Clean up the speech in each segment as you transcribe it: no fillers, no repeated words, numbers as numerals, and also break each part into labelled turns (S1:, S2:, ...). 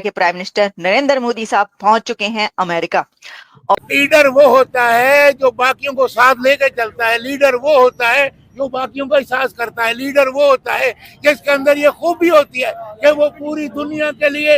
S1: के prime minister Narendra Modi साहब पहुंच चुके हैं अमेरिका।
S2: लीडर वो होता है जो बाकियों को साथ लेकर चलता है। लीडर वो होता है जो बाकियों का एहसास करता है। लीडर वो होता है जिसके अंदर ये खूबी होती है कि वो पूरी दुनिया के लिए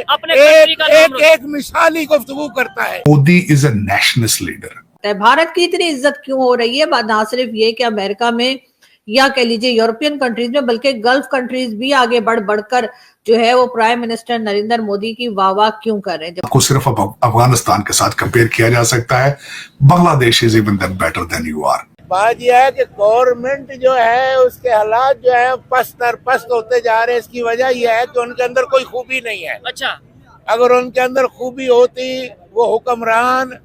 S2: एक मिसाली गुफ्तगू करता है।
S3: Modi is a nationalist leader.
S4: Bharat की इतनी इज्जत क्यों हो रही है? ना सिर्फ ये कि अमेरिका में या कह लीजिए यूरोपियन कंट्रीज में, बल्कि गल्फ कंट्रीज भी आगे बढ़कर जो है वो प्राइम मिनिस्टर नरेंद्र मोदी की वाह क्यों कर रहे हैं?
S3: आपको सिर्फ अफगानिस्तान के साथ कंपेयर किया जा सकता है। Bangladesh is even better than you are.
S2: बात यह है कि गवर्नमेंट जो है उसके हालात जो है पस्त होते जा रहे हैं। इसकी वजह यह है कि उनके अंदर कोई खूबी नहीं है।
S5: अच्छा,
S2: अगर उनके अंदर खूबी होती, वो हुक्मरान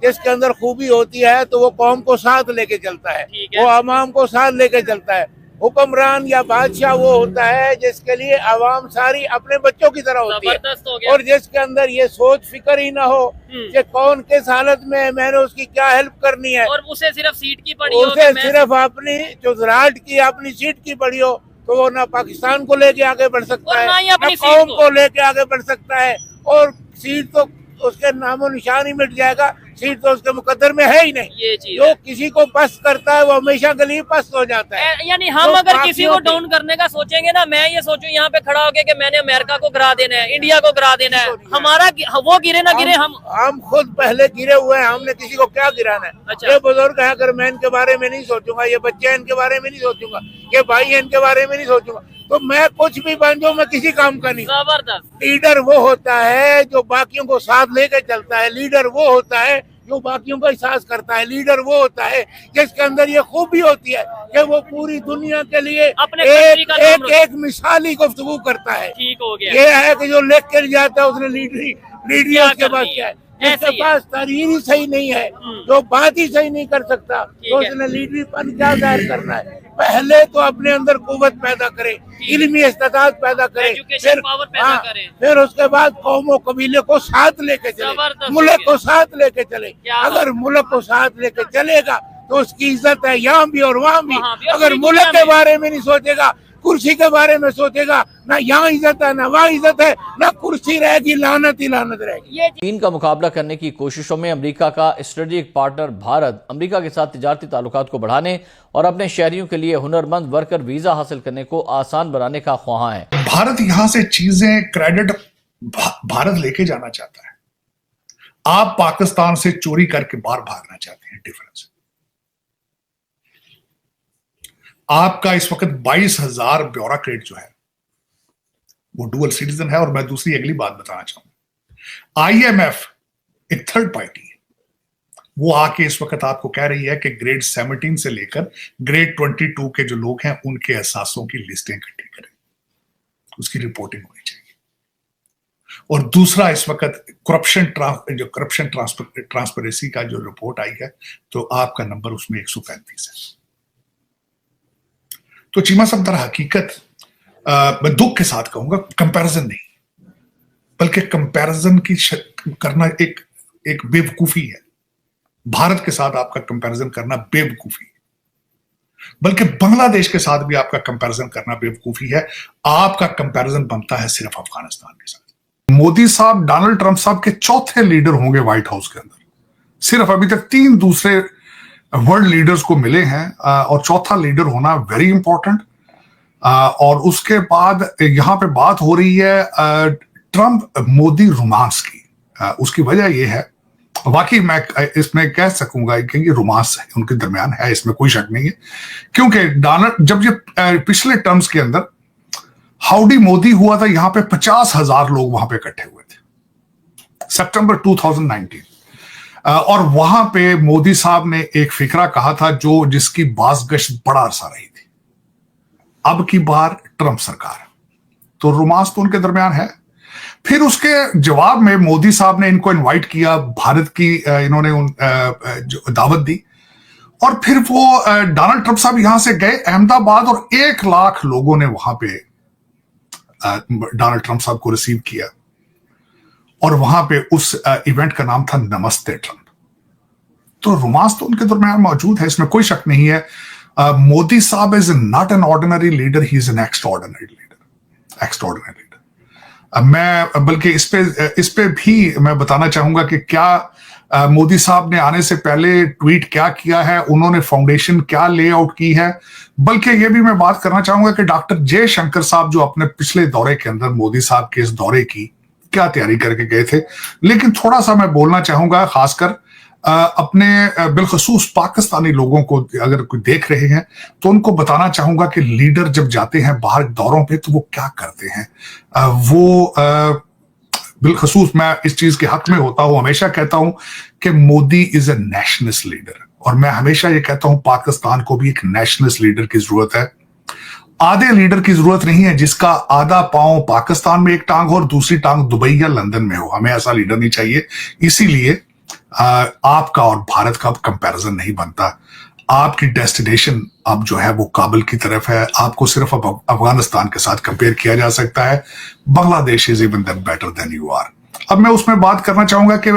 S2: जिसके अंदर खूबी होती है तो वो कौम को साथ लेके चलता है, वो अवाम को साथ लेके चलता है। हुक्मरान या बादशाह वो होता है जिसके लिए अवाम सारी अपने बच्चों की तरह होती है और जिसके अंदर ये सोच फिक्र ही ना हो कि कौन किस हालत में है, मैंने उसकी क्या हेल्प करनी है।
S5: और उसे सिर्फ सीट की पड़ी हो,
S2: उसे सिर्फ अपनी चुजराहट की, अपनी सीट की पड़ी हो, तो वो ना पाकिस्तान को लेके आगे बढ़ सकता है, ना कौम को लेके आगे बढ़ सकता है। और सीट तो उसके नामो निशान ही मिट जाएगा। सीट तो उसके मुकद्दर में है ही नहीं।
S5: ये चीज
S2: जो किसी को पस्त करता है वो हमेशा के लिए पस्त हो जाता है।
S5: यानी हम अगर किसी को डाउन करने का सोचेंगे ना, मैं ये सोचूं यहाँ पे खड़ा होके कि मैंने अमेरिका को गिरा देना है, इंडिया को गिरा देना है, हमारा वो गिरे ना गिरे,
S2: हम खुद पहले गिरे हुए हैं। हमने किसी को क्या गिराना है?
S5: अच्छा।
S2: ये बुजुर्ग है, अगर मैं इनके बारे में नहीं सोचूंगा, ये बच्चे हैं इनके बारे में नहीं सोचूंगा, ये भाई है इनके बारे में नहीं सोचूंगा, तो मैं कुछ भी बन जाऊं, मैं किसी काम का नहीं।
S5: जबरदस्त।
S2: लीडर वो होता है जो बाकियों को साथ लेकर चलता है। लीडर वो होता है जो बाकियों का एहसास करता है। लीडर वो होता है जिसके अंदर ये खूबी होती है कि वो पूरी दुनिया के लिए एक मिसाली गुफ्तगू करता है।
S5: ठीक हो गया।
S2: ये है कि जो लिख कर जाता है उसने लीडरी उसके पास क्या है? जिसके पास तहरीर ही सही नहीं है, जो बात ही सही नहीं कर सकता, तो उसने लीडरीपन क्या जाहिर करना है? पहले तो अपने अंदर कुव्वत पैदा करे, इल्मी इस्तेदाद पैदा करे, फिर उसके बाद कौमों कबीले को साथ लेके चले, मुल्क को साथ लेके चले। अगर मुल्क को साथ लेके चलेगा तो उसकी इज्जत है यहाँ भी और वहाँ भी। अगर मुल्क के बारे में नहीं सोचेगा, कुर्सी के बारे में सोचेगा, ना यहाँ इज्जत है ना वहाँ इज्जत है, ना कुर्सी रहेगी, लानत ही लानत रहेगी।
S6: चीन का मुकाबला करने की कोशिशों में अमेरिका का स्ट्रेटेजिक पार्टनर भारत अमेरिका के साथ तिजारती ताल्लुकात को बढ़ाने और अपने शहरियों के लिए हुनरमंद वर्कर वीजा हासिल करने को आसान बनाने का ख्वाहां है।
S3: भारत यहां से चीजें क्रेडिट भारत लेके जाना चाहता है। आप पाकिस्तान से चोरी करके बाहर भागना चाहते हैं। डिफरेंस आपका इस वक्त 22,000 ब्यूरोक्रेट जो है वो डुअल सिटीजन है। और मैं दूसरी अगली बात बताना चाहूंगा, IMF एक थर्ड पार्टी है, वो आके इस वक्त आपको कह रही है कि ग्रेड 17 से लेकर ग्रेड 22 के जो लोग हैं उनके एहसासों की लिस्टें इकट्ठी करें, उसकी रिपोर्टिंग होनी चाहिए। और दूसरा, इस वक्त करप्शन ट्रांसपेरेंसी का जो रिपोर्ट आई है तो आपका नंबर उसमें 135 है। तो चीमा साहब, दर हकीकत मैं दुख के साथ कहूंगा, कंपैरिजन नहीं बल्कि कंपैरिजन की करना एक बेवकूफी है। भारत के साथ आपका कंपैरिजन करना बेवकूफी है, बल्कि बांग्लादेश के साथ भी आपका कंपैरिजन करना बेवकूफी है। आपका कंपैरिजन बनता है सिर्फ अफगानिस्तान के साथ। मोदी साहब डोनाल्ड ट्रंप साहब के चौथे लीडर होंगे व्हाइट हाउस के अंदर। सिर्फ अभी तक 3 दूसरे वर्ल्ड लीडर्स को मिले हैं और चौथा लीडर होना वेरी इंपॉर्टेंट। और उसके बाद यहां पे बात हो रही है ट्रंप मोदी रोमांस की। उसकी वजह यह है, वाकई मैं इसमें कह सकूंगा कि रोमांस उनके दरमियान है, इसमें कोई शक नहीं है। क्योंकि डोनाल्ड जब ये पिछले टर्म्स के अंदर हाउडी मोदी हुआ था, यहां पे 50,000 लोग वहां पे इकट्ठे हुए थे सितंबर 2019। और वहां पे मोदी साहब ने एक फिक्रा कहा था जिसकी बाज़गश्त बड़ा अरसा रही थी। अब की बार ट्रंप सरकार, तो रोमांस तो उनके दरमियान है। फिर उसके जवाब में मोदी साहब ने इनको इनवाइट किया, भारत की इन्होंने जो दावत दी। और फिर वो डोनाल्ड ट्रंप साहब यहां से गए अहमदाबाद और 1 लाख लोगों ने वहां पे डोनाल्ड ट्रंप साहब को रिसीव किया। और वहां पे उस इवेंट का नाम था नमस्ते ट्रंप। तो रोमांस तो उनके दरमियान मौजूद है, इसमें कोई शक नहीं है। मोदी साहब is not an ordinary leader, he is an extraordinary leader. मैं बल्कि इस पे भी मैं बताना चाहूंगा कि क्या मोदी साहब ने आने से पहले ट्वीट क्या किया है, उन्होंने फाउंडेशन क्या लेआउट की है। बल्कि ये भी मैं बात करना चाहूंगा कि डॉक्टर जयशंकर साहब जो अपने पिछले दौरे के अंदर मोदी साहब के इस दौरे की क्या तैयारी करके गए थे। लेकिन थोड़ा सा मैं बोलना चाहूंगा खासकर अपने बिलखसूस पाकिस्तानी लोगों को, अगर कोई देख रहे हैं तो उनको बताना चाहूंगा कि लीडर जब जाते हैं बाहर दौरों पे तो वो क्या करते हैं। वो बिलखसूस मैं इस चीज के हक में होता हूं, हमेशा कहता हूं कि Modi is a nationalist leader, और मैं हमेशा ये कहता हूं पाकिस्तान को भी एक नेशनलिस्ट लीडर की जरूरत है। आधे लीडर की जरूरत नहीं है जिसका आधा पांव पाकिस्तान में एक टांग हो और दूसरी टांग दुबई या लंदन में हो। हमें ऐसा लीडर नहीं चाहिए। इसीलिए आपका और भारत का कंपैरिजन नहीं बनता। आपकी डेस्टिनेशन अब जो है वो काबुल की तरफ है। आपको सिर्फ अब अफगानिस्तान के साथ कंपेयर किया जा सकता है। Bangladesh is even then better than you are. अब मैं उसमें बात करना चाहूंगा कि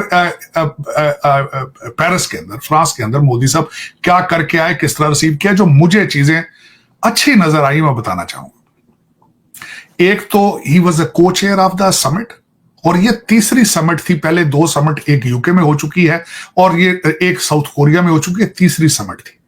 S3: पेरिस के अंदर, फ्रांस के अंदर मोदी साहब क्या करके आए, किस तरह रिसीव किया। जो मुझे चीजें अच्छी नजर आई मैं बताना चाहूंगा। एक तो ही वॉज अ को चेयर ऑफ द समिट, और ये तीसरी समिट थी। पहले 2 समिट, एक यूके में हो चुकी है और ये एक साउथ कोरिया में हो चुकी है, तीसरी समिट थी।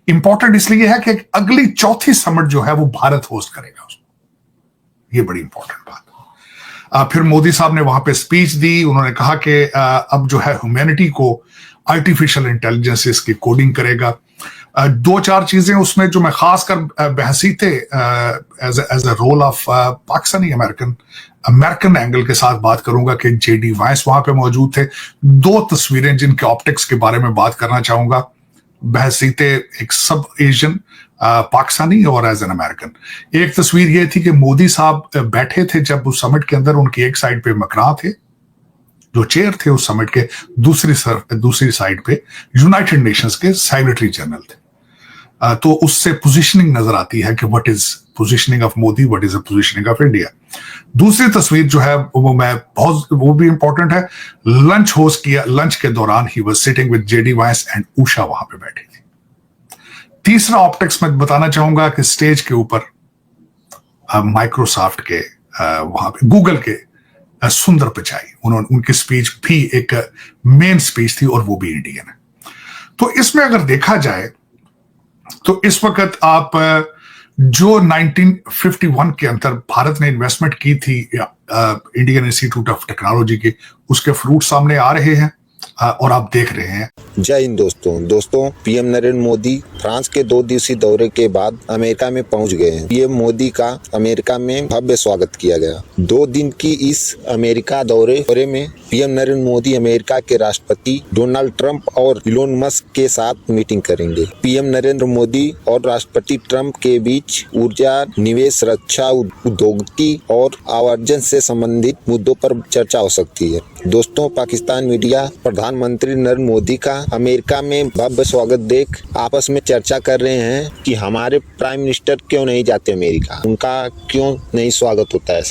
S3: इंपॉर्टेंट इसलिए है कि अगली चौथी समिट जो है वो भारत होस्ट करेगा उसको। ये बड़ी इंपॉर्टेंट बात। फिर मोदी साहब ने वहां पे स्पीच दी। उन्होंने कहा कि अब जो है ह्यूमैनिटी को आर्टिफिशियल इंटेलिजेंस इसकी कोडिंग करेगा। 2-4 चीजें उसमें जो मैं खासकर बहसी थे as a role of Pakistani American angle के साथ बात करूंगा कि जेडी वाइस वहां पे मौजूद थे। 2 तस्वीरें जिनके ऑप्टिक्स के बारे में बात करना चाहूंगा। बहसीते एक सब एशियन पाकिस्तानी और एज एन अमेरिकन। एक तस्वीर ये थी कि मोदी साहब बैठे थे जब उस समिट के अंदर, उनकी एक साइड पे मकरां थे जो चेयर थे उस समिट के, दूसरी साइड पे यूनाइटेड नेशंस के सेक्रेटरी जनरल थे। तो उससे पोजीशनिंग नजर आती है कि what is positioning of Modi, what is the positioning of India. दूसरी तस्वीर जो है वो भी इंपॉर्टेंट है। लंच होस्ट किया, लंच के दौरान he was sitting with JD Vance and Usha वहां पे बैठी थी। तीसरा ऑप्टिक्स मैं बताना चाहूंगा कि स्टेज के ऊपर माइक्रोसॉफ्ट के वहां पे गूगल के सुंदर पिचाई, उनकी स्पीच भी एक मेन स्पीच थी और वो भी इंडियन है। तो इसमें अगर देखा जाए तो इस वक्त आप जो 1951 के अंदर भारत ने इन्वेस्टमेंट की थी इंडियन इंस्टीट्यूट ऑफ टेक्नोलॉजी की, उसके फ्रूट सामने आ रहे हैं और आप देख रहे हैं।
S7: जय हिंद दोस्तों, पीएम नरेंद्र मोदी फ्रांस के 2 दिवसीय दौरे के बाद अमेरिका में पहुंच गए हैं। पीएम मोदी का अमेरिका में भव्य स्वागत किया गया। 2 दिन की इस अमेरिका दौरे में पीएम नरेंद्र मोदी अमेरिका के राष्ट्रपति डोनाल्ड ट्रंप और इलोन मस्क के साथ मीटिंग करेंगे। पीएम नरेंद्र मोदी और राष्ट्रपति ट्रंप के बीच ऊर्जा, निवेश, रक्षा, उद्योगिकी और आवर्जन से संबंधित मुद्दों पर चर्चा हो सकती है। दोस्तों, पाकिस्तान मीडिया प्रधानमंत्री नरेंद्र मोदी का अमेरिका में भव्य स्वागत देख आपस में चर्चा कर रहे हैं कि हमारे प्राइम मिनिस्टर क्यों नहीं जाते अमेरिका, उनका क्यों नहीं स्वागत होता है।